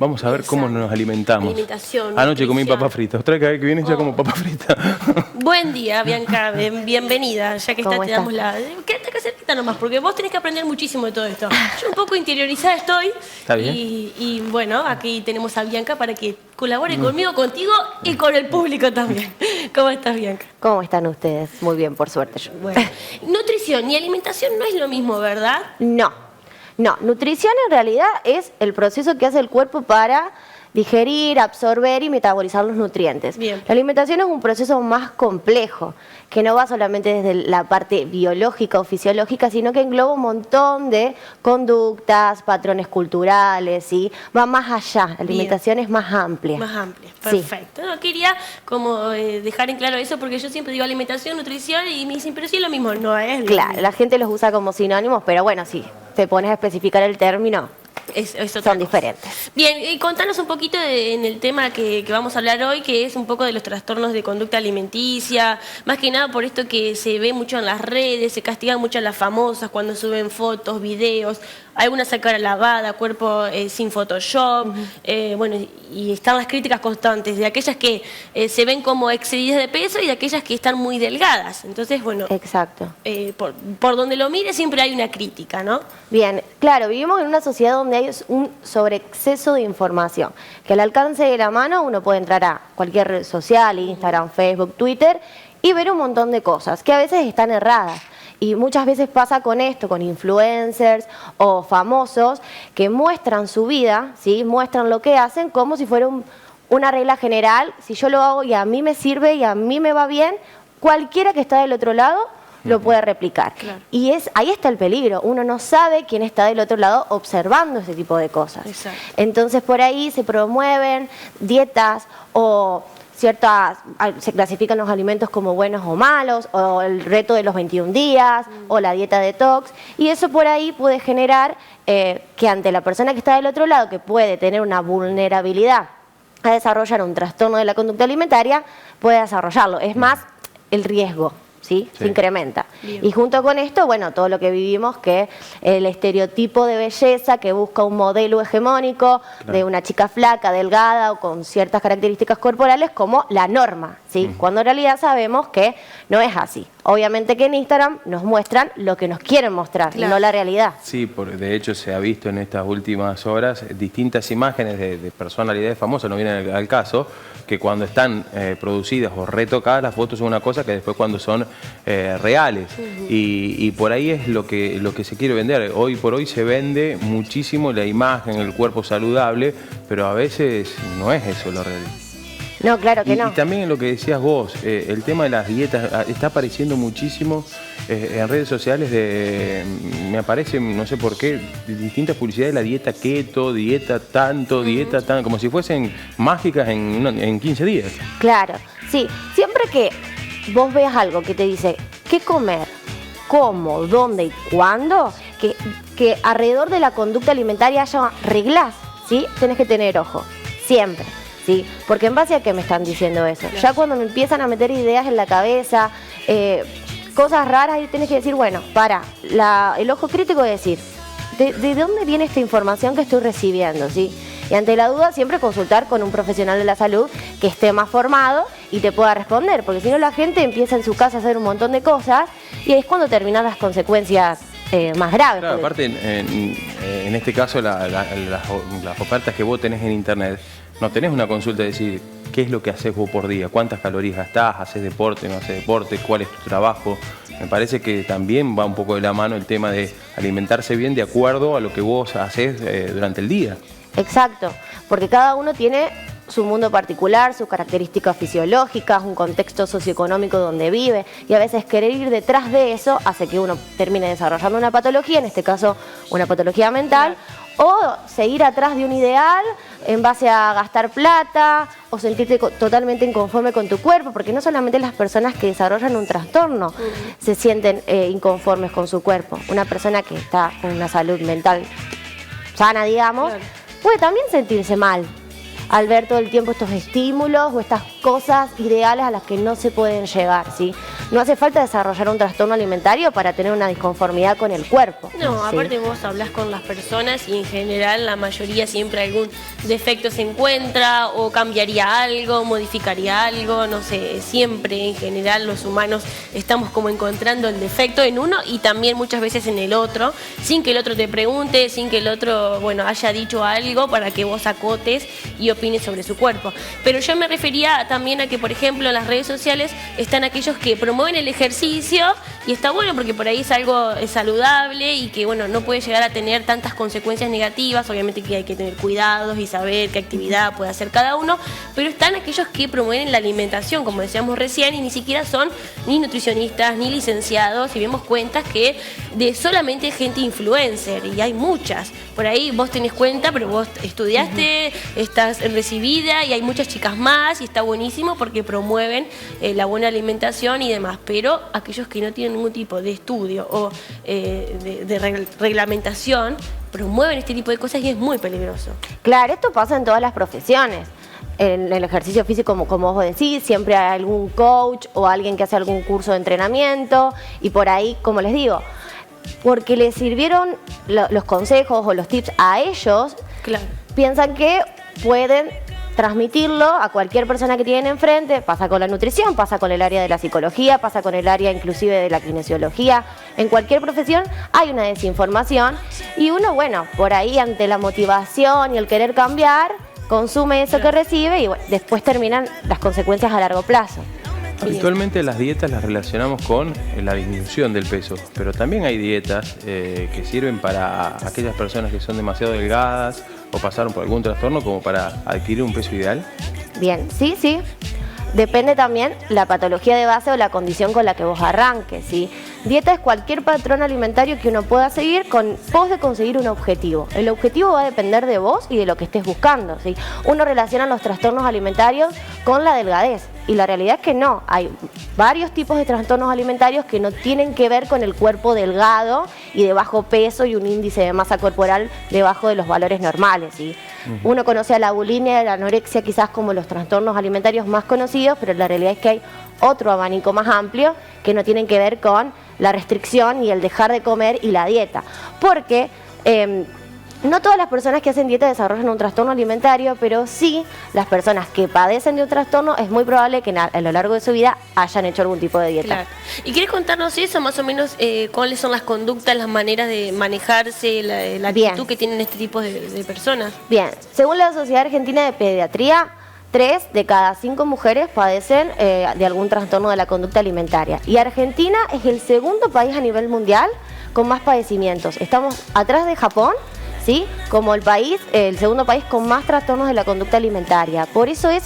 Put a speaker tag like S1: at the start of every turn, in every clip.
S1: Vamos a ver cómo nos alimentamos.
S2: Alimentación,
S1: Anoche comí
S2: nutrición.
S1: papa frita. Otra vez que viene ya como papa frita.
S2: Buen día, Bianca. Bienvenida. Ya que
S3: ¿Cómo
S2: te damos la... Quédate acá cerquita nomás, porque vos tenés que aprender muchísimo de todo esto. Yo un poco interiorizada estoy.
S1: Está bien.
S2: Y bueno, aquí tenemos a Bianca para que colabore conmigo, contigo y con el público también. ¿Cómo estás, Bianca?
S3: ¿Cómo están ustedes? Muy bien, por suerte.
S2: Bueno, nutrición y alimentación no es lo mismo, ¿verdad?
S3: No, nutrición en realidad es el proceso que hace el cuerpo para digerir, absorber y metabolizar los nutrientes.
S2: Bien.
S3: La alimentación es un proceso más complejo, que no va solamente desde la parte biológica o fisiológica, sino que engloba un montón de conductas, patrones culturales, ¿sí? Va más allá, la alimentación es más amplia.
S2: Más amplia,
S3: Sí.
S2: perfecto. No, quería como dejar en claro eso, porque yo siempre digo alimentación, nutrición, y me dicen, pero sí es lo mismo. No es lo
S3: Claro,
S2: mismo.
S3: la gente los usa como sinónimos, pero bueno, si te pones a especificar el término,
S2: Es otra
S3: son
S2: cosa.
S3: diferentes.
S2: Bien, y contanos un poquito en el tema que vamos a hablar hoy, que es un poco de los trastornos de conducta alimenticia, más que nada por esto que se ve mucho en las redes, se castigan mucho a las famosas cuando suben fotos, videos, algunas a cara lavada, cuerpo sin Photoshop, bueno, y están las críticas constantes de aquellas que se ven como excedidas de peso y de aquellas que están muy delgadas. Entonces, bueno,
S3: Exacto.
S2: por donde lo mire siempre hay una crítica, ¿no?
S3: Bien, claro, vivimos en una sociedad donde hay un sobreexceso de información, que al alcance de la mano uno puede entrar a cualquier red social, Instagram, Facebook, Twitter, y ver un montón de cosas que a veces están erradas. Y muchas veces pasa con esto, con influencers o famosos que muestran su vida, ¿sí? Muestran lo que hacen como si fuera una regla general. Si yo lo hago y a mí me sirve y a mí me va bien, cualquiera que está del otro lado lo puede replicar.
S2: Claro.
S3: Y ahí está el peligro. Uno no sabe quién está del otro lado observando ese tipo de cosas.
S2: Exacto.
S3: Entonces por ahí se promueven dietas o se clasifican los alimentos como buenos o malos, o el reto de los 21 días, o la dieta detox, y eso por ahí puede generar que ante la persona que está del otro lado, que puede tener una vulnerabilidad a desarrollar un trastorno de la conducta alimentaria, puede desarrollarlo. Es más, el riesgo, ¿sí? Se incrementa.
S2: Bien.
S3: Y junto con esto, bueno, todo lo que vivimos, que el estereotipo de belleza que busca un modelo hegemónico de una chica flaca, delgada o con ciertas características corporales como la norma, ¿sí? Cuando en realidad sabemos que no es así. Obviamente que en Instagram nos muestran lo que nos quieren mostrar,
S2: Claro.
S3: no la realidad.
S1: Sí, porque de hecho se ha visto en estas últimas horas distintas imágenes de personalidades famosas, no viene al caso, que cuando están producidas o retocadas las fotos son una cosa que después cuando son reales. Y por ahí es lo que se quiere vender. Hoy por hoy se vende muchísimo la imagen, el cuerpo saludable, pero a veces no es eso lo real.
S3: No, claro que no.
S1: Y también lo que decías vos, el tema de las dietas, está apareciendo muchísimo en redes sociales, me aparecen, no sé por qué, distintas publicidades de la dieta keto, dieta tanto, dieta tanto, como si fuesen mágicas en 15 días.
S3: Claro, sí. Siempre que vos veas algo que te dice qué comer, cómo, dónde y cuándo, que alrededor de la conducta alimentaria haya reglas, ¿sí? Tenés que tener ojo, siempre. ¿Sí? Porque en base a qué me están diciendo eso.
S2: Claro.
S3: Ya cuando me empiezan a meter ideas en la cabeza, cosas raras, ahí tenés que decir, bueno, el ojo crítico es decir, ¿de dónde viene esta información que estoy recibiendo? ¿Sí? Y ante la duda siempre consultar con un profesional de la salud que esté más formado y te pueda responder, porque si no la gente empieza en su casa a hacer un montón de cosas y ahí es cuando terminan las consecuencias más graves.
S1: Claro,
S3: porque-
S1: aparte, en este caso, las ofertas que vos tenés en internet, no tenés una consulta de decir qué es lo que haces vos por día, cuántas calorías gastás, haces deporte, no haces deporte, cuál es tu trabajo. Me parece que también va un poco de la mano el tema de alimentarse bien de acuerdo a lo que vos haces durante el día.
S3: Exacto, porque cada uno tiene su mundo particular, sus características fisiológicas, un contexto socioeconómico donde vive, y a veces querer ir detrás de eso hace que uno termine desarrollando una patología, en este caso una patología mental, o seguir atrás de un ideal en base a gastar plata o sentirte totalmente inconforme con tu cuerpo, porque no solamente las personas que desarrollan un trastorno se sienten inconformes con su cuerpo. Una persona que está con una salud mental sana, digamos,
S2: Claro.
S3: puede también sentirse mal al ver todo el tiempo estos estímulos o estas cosas ideales a las que no se pueden llegar, ¿sí? no hace falta desarrollar un trastorno alimentario para tener una disconformidad con el cuerpo.
S2: No,
S3: ¿sí?
S2: aparte vos hablás con las personas y en general la mayoría siempre algún defecto se encuentra o cambiaría algo, modificaría algo, no sé, siempre en general los humanos estamos como encontrando el defecto en uno y también muchas veces en el otro, sin que el otro te pregunte, sin que el otro, bueno, haya dicho algo para que vos acotes y opines sobre su cuerpo. Pero yo me refería también a que, por ejemplo, en las redes sociales están aquellos que promueven el ejercicio y está bueno porque por ahí es algo saludable y que, bueno, no puede llegar a tener tantas consecuencias negativas, obviamente que hay que tener cuidados y saber qué actividad puede hacer cada uno, pero están aquellos que promueven la alimentación, como decíamos recién, y ni siquiera son ni nutricionistas ni licenciados, y vemos cuentas que de solamente gente influencer, y hay muchas, por ahí vos tenés cuenta, pero vos estudiaste, estás recibida y hay muchas chicas más y está buenísimo porque promueven la buena alimentación y demás, pero aquellos que no tienen ningún tipo de estudio o de reglamentación promueven este tipo de cosas y es muy peligroso.
S3: Claro, esto pasa en todas las profesiones. En el ejercicio físico, como vos decís, siempre hay algún coach o alguien que hace algún curso de entrenamiento y por ahí, como les digo, porque les sirvieron los consejos o los tips a ellos,
S2: Claro.
S3: piensan que pueden transmitirlo a cualquier persona que tienen enfrente. Pasa con la nutrición, pasa con el área de la psicología, pasa con el área inclusive de la kinesiología. En cualquier profesión hay una desinformación y uno, bueno, por ahí ante la motivación y el querer cambiar, consume eso que recibe y bueno, después terminan las consecuencias a largo plazo.
S1: Habitualmente las dietas las relacionamos con la disminución del peso, pero también hay dietas que sirven para aquellas personas que son demasiado delgadas o pasaron por algún trastorno como para adquirir un peso ideal.
S3: Bien, sí, sí. Depende también la patología de base o la condición con la que vos arranques, ¿sí? Dieta es cualquier patrón alimentario que uno pueda seguir con pos de conseguir un objetivo. El objetivo va a depender de vos y de lo que estés buscando, ¿sí? Uno relaciona los trastornos alimentarios con la delgadez y la realidad es que no. Hay varios tipos de trastornos alimentarios que no tienen que ver con el cuerpo delgado y de bajo peso y un índice de masa corporal debajo de los valores normales, ¿sí? Uno conoce a la bulimia y a la anorexia quizás como los trastornos alimentarios más conocidos, pero la realidad es que hay otro abanico más amplio que no tienen que ver con la restricción y el dejar de comer y la dieta. Porque no todas las personas que hacen dieta desarrollan un trastorno alimentario, pero sí las personas que padecen de un trastorno es muy probable que a lo largo de su vida hayan hecho algún tipo de dieta.
S2: Claro. ¿Y quieres contarnos eso, más o menos, cuáles son las conductas, las maneras de manejarse, la actitud que tienen este tipo de personas?
S3: Bien, según la Sociedad Argentina de Pediatría, 3 de cada 5 mujeres padecen de algún trastorno de la conducta alimentaria. Y Argentina es el segundo país a nivel mundial con más padecimientos. Estamos atrás de Japón, ¿sí? Como el segundo país con más trastornos de la conducta alimentaria. Por eso es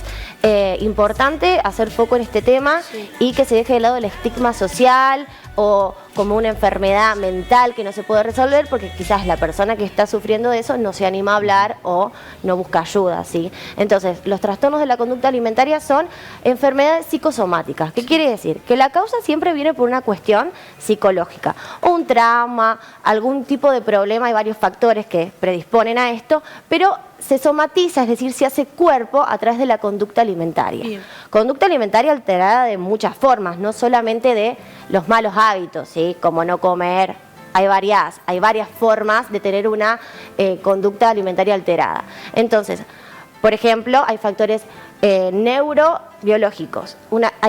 S3: importante hacer foco en este tema y que se deje de lado el estigma social o como una enfermedad mental que no se puede resolver porque quizás la persona que está sufriendo de eso no se anima a hablar o no busca ayuda, ¿sí? Entonces, los trastornos de la conducta alimentaria son enfermedades psicosomáticas. ¿Qué quiere decir? Que la causa siempre viene por una cuestión psicológica, un trauma, algún tipo de problema, hay varios factores que predisponen a esto, pero se somatiza, es decir, se hace cuerpo a través de la conducta alimentaria.
S2: Bien.
S3: Conducta alimentaria alterada de muchas formas, no solamente de los malos hábitos, ¿sí? Como no comer. Hay varias formas de tener una conducta alimentaria alterada. Entonces, por ejemplo, hay factores neurobiológicos.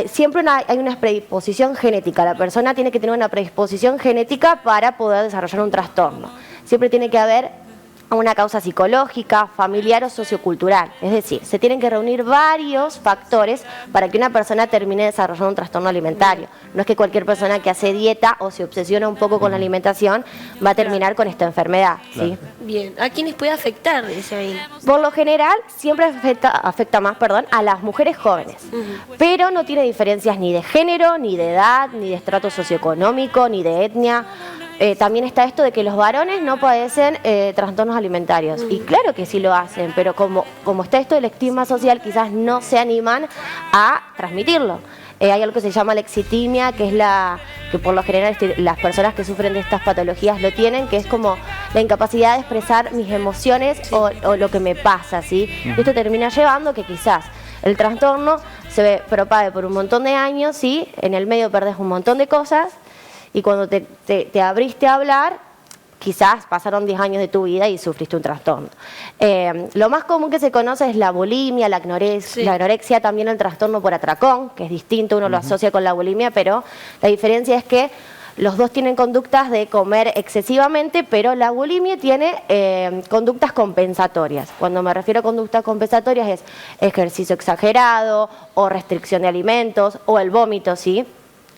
S3: Siempre hay una predisposición genética. La persona tiene que tener una predisposición genética para poder desarrollar un trastorno. Siempre tiene que haber una causa psicológica, familiar o sociocultural. Es decir, se tienen que reunir varios factores para que una persona termine desarrollando un trastorno alimentario. No es que cualquier persona que hace dieta o se obsesiona un poco con la alimentación va a terminar con esta enfermedad, ¿sí?
S2: Bien, ¿a quiénes puede afectar ese ahí?
S3: Por lo general, siempre afecta más a las mujeres jóvenes, pero no tiene diferencias ni de género, ni de edad, ni de estrato socioeconómico, ni de etnia. También está esto de que los varones no padecen trastornos alimentarios. Y claro que sí lo hacen, pero como está esto del estigma social, quizás no se animan a transmitirlo. Hay algo que se llama lexitimia, que es que por lo general las personas que sufren de estas patologías lo tienen, que es como la incapacidad de expresar mis emociones o lo que me pasa, ¿sí? Y esto termina llevando que quizás el trastorno se propague por un montón de años, ¿sí? En el medio perdés un montón de cosas y cuando te abriste a hablar, quizás pasaron 10 años de tu vida y sufriste un trastorno. Lo más común que se conoce es la bulimia, la anorexia, también el trastorno por atracón, que es distinto, uno lo asocia con la bulimia, pero la diferencia es que los dos tienen conductas de comer excesivamente, pero la bulimia tiene conductas compensatorias. Cuando me refiero a conductas compensatorias es ejercicio exagerado o restricción de alimentos o el vómito, ¿sí?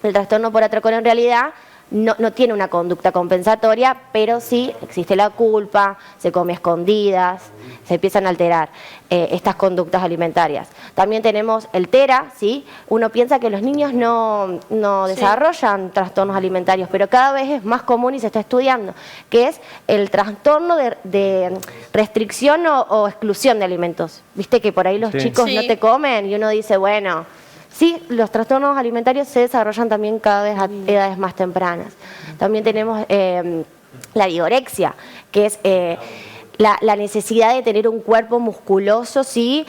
S3: El trastorno por atracón en realidad no tiene una conducta compensatoria, pero sí existe la culpa, se come a escondidas, se empiezan a alterar estas conductas alimentarias. También tenemos el TERA, ¿sí? Uno piensa que los niños no desarrollan trastornos alimentarios, pero cada vez es más común y se está estudiando, que es el trastorno de restricción o exclusión de alimentos. Viste que por ahí los chicos no te comen y uno dice, bueno... Sí, los trastornos alimentarios se desarrollan también cada vez a edades más tempranas. También tenemos la vigorexia, que es la necesidad de tener un cuerpo musculoso, ¿sí?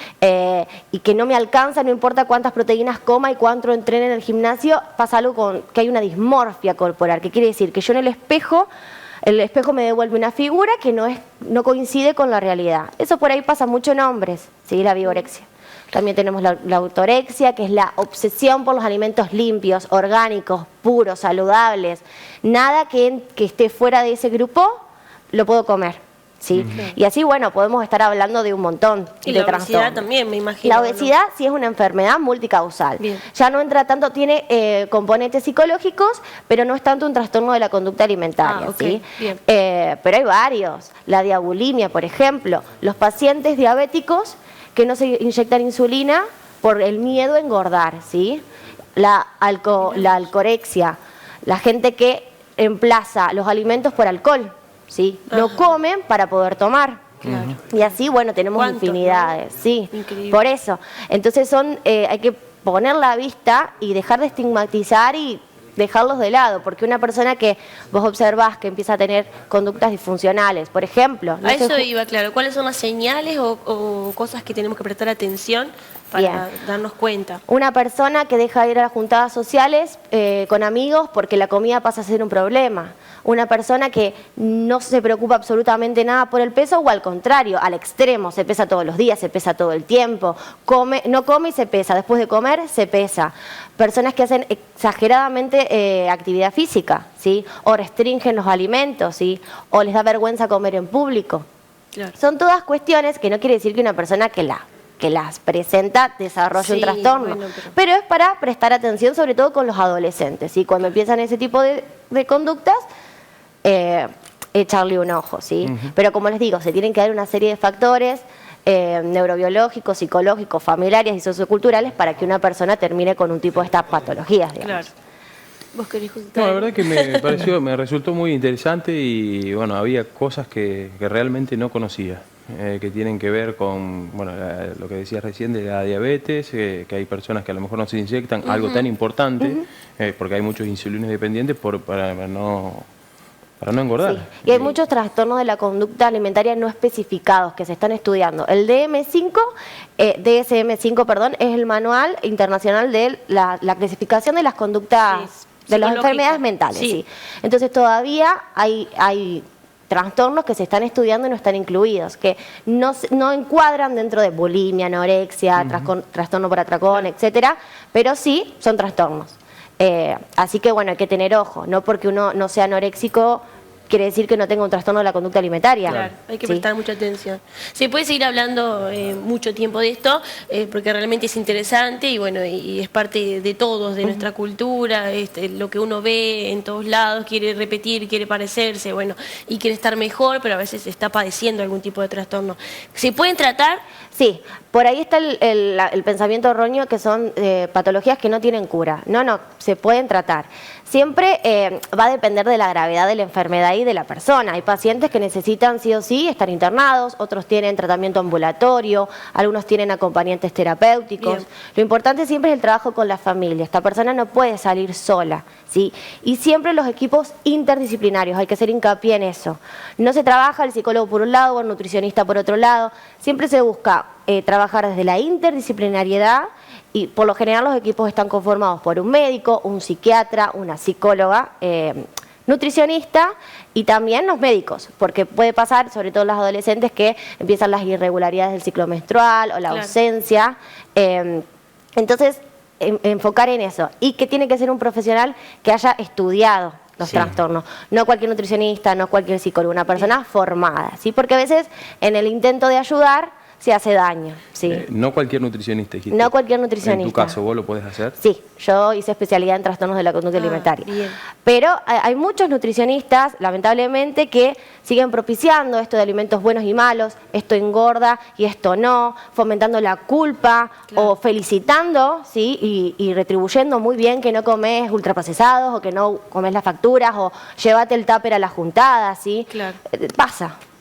S3: Y que no me alcanza, no importa cuántas proteínas coma y cuánto entrene en el gimnasio, pasa algo que hay una dismorfia corporal, que quiere decir que yo en el espejo me devuelve una figura que no coincide con la realidad. Eso por ahí pasa mucho en hombres, ¿sí? La vigorexia. También tenemos la autorexia, que es la obsesión por los alimentos limpios, orgánicos, puros, saludables. Nada que esté fuera de ese grupo lo puedo comer, ¿sí? Y así, bueno, podemos estar hablando de un montón
S2: y
S3: de
S2: la obesidad
S3: trastornos.
S2: también, me imagino.
S3: La obesidad sí es una enfermedad multicausal.
S2: Bien.
S3: Ya no entra tanto, tiene componentes psicológicos, pero no es tanto un trastorno de la conducta alimentaria, ¿sí?
S2: Bien.
S3: Pero hay varios. La diabulimia, por ejemplo. Los pacientes diabéticos que no se inyectan insulina por el miedo a engordar, ¿sí? La alcorexia, la gente que reemplaza los alimentos por alcohol, ¿sí? No comen para poder tomar.
S2: Claro.
S3: Y así, bueno, tenemos infinidades, ¿sí?
S2: Increíble.
S3: Por eso. Entonces hay que poner la vista y dejar de estigmatizar y dejarlos de lado, porque una persona que vos observás que empieza a tener conductas disfuncionales, por ejemplo...
S2: A eso iba, claro. ¿Cuáles son las señales o cosas que tenemos que prestar atención para darnos cuenta?
S3: Una persona que deja de ir a las juntadas sociales con amigos porque la comida pasa a ser un problema. Una persona que no se preocupa absolutamente nada por el peso o al contrario, al extremo, se pesa todos los días, se pesa todo el tiempo, no come y se pesa, después de comer se pesa. Personas que hacen exageradamente actividad física, ¿sí? O restringen los alimentos, ¿sí? O les da vergüenza comer en público.
S2: Claro.
S3: Son todas cuestiones que no quiere decir que una persona que las presenta desarrolle un trastorno.
S2: Bueno,
S3: pero es para prestar atención, sobre todo con los adolescentes, ¿sí? Cuando empiezan ese tipo de conductas, echarle un ojo, ¿sí? Pero como les digo, se tienen que dar una serie de factores neurobiológicos, psicológicos, familiares y socioculturales para que una persona termine con un tipo de estas patologías, digamos.
S2: Claro. ¿Vos querés juntar?
S1: No, la verdad que me resultó muy interesante y bueno, había cosas que realmente no conocía, que tienen que ver con, bueno, lo que decías recién de la diabetes, que hay personas que a lo mejor no se inyectan algo tan importante, porque hay muchos insulinos dependientes para no engordar.
S3: Sí. Y hay muchos trastornos de la conducta alimentaria no especificados que se están estudiando. El DSM-5, perdón, es el manual internacional de la clasificación de las conductas de las enfermedades mentales. Sí. Entonces todavía hay trastornos que se están estudiando y no están incluidos, que no encuadran dentro de bulimia, anorexia, trastorno por atracón, etcétera, pero sí son trastornos. Así que bueno, hay que tener ojo, no porque uno no sea anoréxico quiere decir que no tenga un trastorno de la conducta alimentaria.
S2: Claro, hay que prestar mucha atención. Se puede seguir hablando mucho tiempo de esto, porque realmente es interesante y bueno, y es parte de todos, de nuestra cultura, lo que uno ve en todos lados, quiere repetir, quiere parecerse, bueno, y quiere estar mejor, pero a veces está padeciendo algún tipo de trastorno. ¿Se pueden tratar?
S3: Sí, por ahí está el pensamiento erróneo que son patologías que no tienen cura. No, se pueden tratar. Siempre va a depender de la gravedad de la enfermedad y de la persona. Hay pacientes que necesitan sí o sí estar internados, otros tienen tratamiento ambulatorio, algunos tienen acompañantes terapéuticos. Bien. Lo importante siempre es el trabajo con la familia. Esta persona no puede salir sola, ¿sí? Y siempre los equipos interdisciplinarios, hay que hacer hincapié en eso. No se trabaja el psicólogo por un lado o el nutricionista por otro lado. Siempre se busca trabajar desde la interdisciplinariedad y por lo general los equipos están conformados por un médico, un psiquiatra, una psicóloga, nutricionista y también los médicos, porque puede pasar, sobre todo en las adolescentes, que empiezan las irregularidades del ciclo menstrual o la ausencia. Entonces, enfocar en eso. Y que tiene que ser un profesional que haya estudiado los trastornos. No cualquier nutricionista, no cualquier psicólogo, una persona formada, ¿sí? Porque a veces en el intento de ayudar se hace daño, ¿sí?
S1: No cualquier nutricionista, dijiste.
S3: No cualquier nutricionista.
S1: En tu caso, ¿vos lo podés hacer?
S3: Sí, yo hice especialidad en trastornos de la conducta alimentaria.
S2: Bien.
S3: Pero hay muchos nutricionistas, lamentablemente, que siguen propiciando esto de alimentos buenos y malos, esto engorda y esto no, fomentando la culpa o felicitando, ¿sí? Y retribuyendo muy bien que no comes ultraprocesados o que no comes las facturas o llévate el tupper a la juntada, ¿sí?
S2: Claro.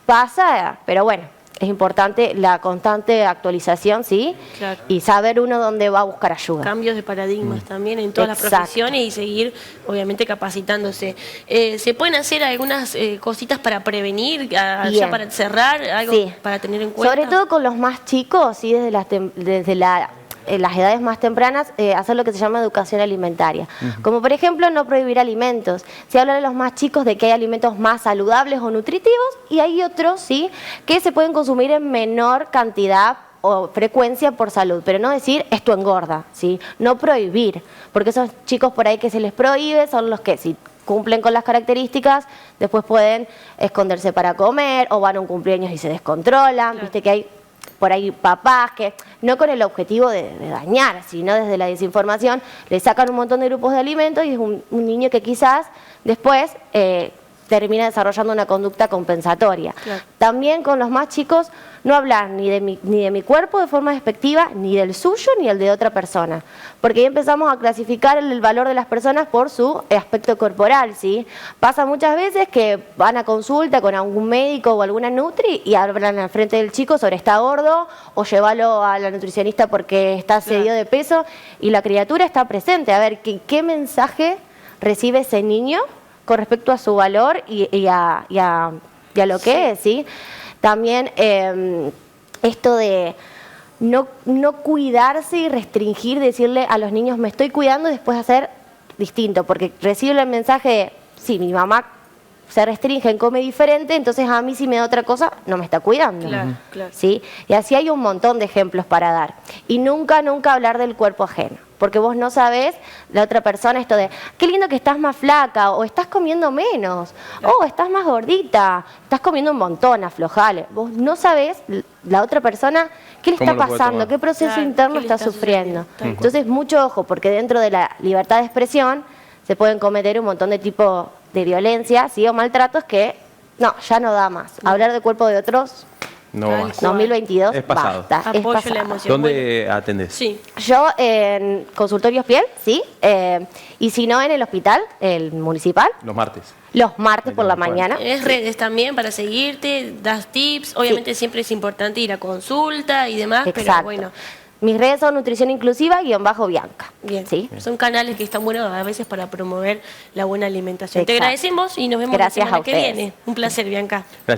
S3: Pasa, pero bueno. Es importante la constante actualización, ¿sí?
S2: Claro.
S3: Y saber uno dónde va a buscar ayuda.
S2: Cambios de paradigmas también en todas las profesiones y seguir, obviamente, capacitándose. ¿Se pueden hacer algunas cositas para prevenir, ya para cerrar, algo para tener en cuenta?
S3: Sobre todo con los más chicos, ¿sí? Desde las edades más tempranas, hacer lo que se llama educación alimentaria. Como por ejemplo, no prohibir alimentos. Se habla de los más chicos de que hay alimentos más saludables o nutritivos y hay otros, ¿sí? Que se pueden consumir en menor cantidad o frecuencia por salud, pero no decir esto engorda, ¿sí? No prohibir, porque esos chicos por ahí que se les prohíbe son los que si cumplen con las características, después pueden esconderse para comer o van a un cumpleaños y se descontrolan, viste que hay por ahí papás que, no con el objetivo de dañar, sino desde la desinformación, le sacan un montón de grupos de alimentos y es un niño que quizás después termina desarrollando una conducta compensatoria. También con los más chicos, no hablar ni de mi cuerpo de forma despectiva, ni del suyo, ni el de otra persona. Porque ahí empezamos a clasificar el valor de las personas por su aspecto corporal, ¿sí? Pasa muchas veces que van a consulta con algún médico o alguna nutri y hablan al frente del chico sobre está gordo o llévalo a la nutricionista porque está excedido de peso y la criatura está presente. A ver, ¿qué mensaje recibe ese niño con respecto a su valor y a lo que es, ¿sí? También esto de no cuidarse y restringir, decirle a los niños me estoy cuidando y después hacer distinto, porque reciben el mensaje de, sí, mi mamá se restringe, come diferente, entonces a mí si me da otra cosa, no me está cuidando. ¿Sí? Y así hay un montón de ejemplos para dar. Y nunca hablar del cuerpo ajeno. Porque vos no sabés, la otra persona, esto de, qué lindo que estás más flaca, o estás comiendo menos, o estás más gordita, estás comiendo un montón, aflojale. Vos no sabés, la otra persona, qué le está pasando, qué proceso interno está sufriendo. Entonces, mucho ojo, porque dentro de la libertad de expresión se pueden cometer un montón de tipos de violencia, ¿sí? O maltratos que, no, ya no da más. Hablar del cuerpo de otros...
S1: No,
S3: 2022
S1: es pasado.
S3: Basta,
S2: Apoyo
S3: es pasado.
S2: la emoción.
S1: ¿Dónde atendés?
S2: Sí.
S3: Yo en consultorios piel, sí, y si no en el hospital, el municipal.
S1: Los martes.
S3: Los martes por la mañana.
S2: Tienes redes también para seguirte, das tips, obviamente siempre es importante ir a consulta y demás, pero bueno.
S3: Mis redes son Nutrición Inclusiva _Bianca.
S2: Bien,
S3: ¿sí?
S2: Son canales que están buenos a veces para promover la buena alimentación. Te agradecemos y nos vemos
S3: Gracias
S2: la semana
S3: a
S2: que
S3: ustedes.
S2: viene. Un placer, Bianca.
S1: Gracias.